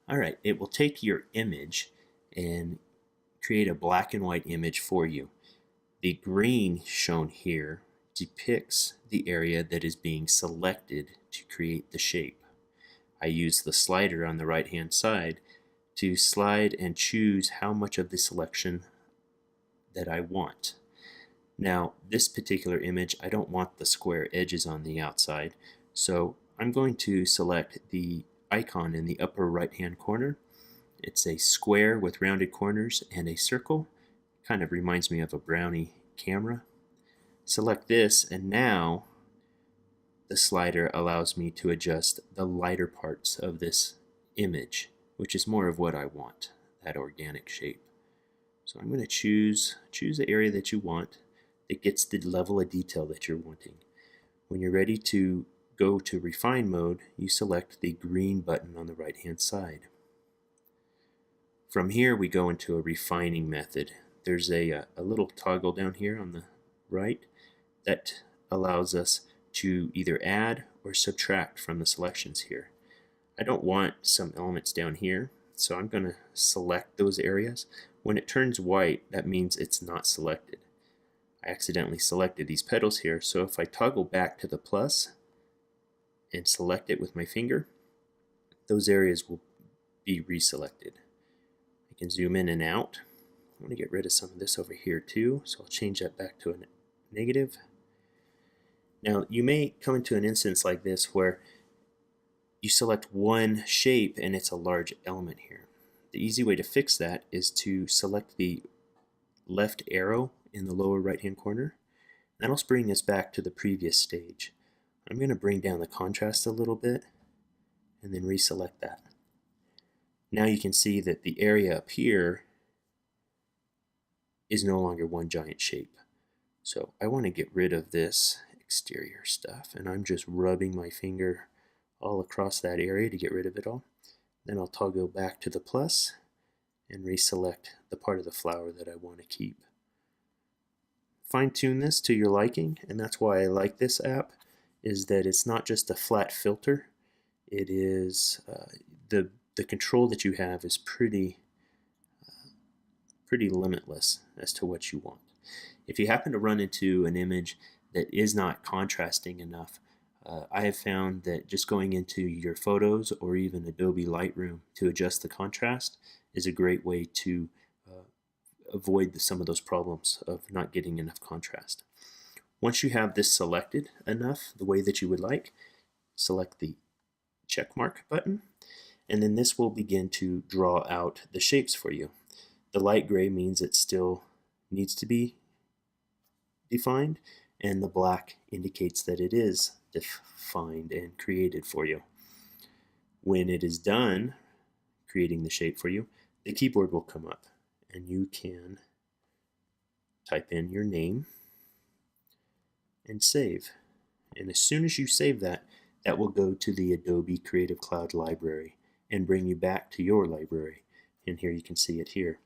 Alright, it will take your image and create a black and white image for you. The green shown here depicts the area that is being selected to create the shape. I use the slider on the right hand side to slide and choose how much of the selection that I want. Now this particular image, I don't want the square edges on the outside, so I'm going to select the icon in the upper right hand corner. It's a square with rounded corners and a circle. Kind of reminds me of a brownie camera. Select this, and now the slider allows me to adjust the lighter parts of this image, which is more of what I want, that organic shape. So I'm going to choose the area that you want that gets the level of detail that you're wanting. When you're ready to go to refine mode, you select the green button on the right hand side. From here we go into a refining method. There's a little toggle down here on the right that allows us to either add or subtract from the selections here. I don't want some elements down here, so I'm going to select those areas. When it turns white, that means it's not selected. I accidentally selected these petals here, so if I toggle back to the plus and select it with my finger, those areas will be reselected. I can zoom in and out. I want to get rid of some of this over here too, so I'll change that back to a negative. Now you may come into an instance like this where you select one shape and it's a large element here. The easy way to fix that is to select the left arrow in the lower right hand corner. That'll bring us back to the previous stage. I'm going to bring down the contrast a little bit and then reselect that. Now you can see that the area up here is no longer one giant shape. So I want to get rid of this exterior stuff, and I'm just rubbing my finger all across that area to get rid of it all. Then I'll toggle back to the plus and reselect the part of the flower that I want to keep. Fine-tune this to your liking, and that's why I like this app, is that it's not just a flat filter. It is the control that you have is pretty limitless as to what you want. If you happen to run into an image that is not contrasting enough, I have found that just going into your photos or even Adobe Lightroom to adjust the contrast is a great way to avoid some of those problems of not getting enough contrast. Once you have this selected enough the way that you would like, select the check mark button, and then this will begin to draw out the shapes for you. The light gray means it still needs to be defined, and the black indicates that it is defined and created for you. When it is done creating the shape for you, the keyboard will come up and you can type in your name and save. And as soon as you save that, that will go to the Adobe Creative Cloud library and bring you back to your library. And here you can see it here.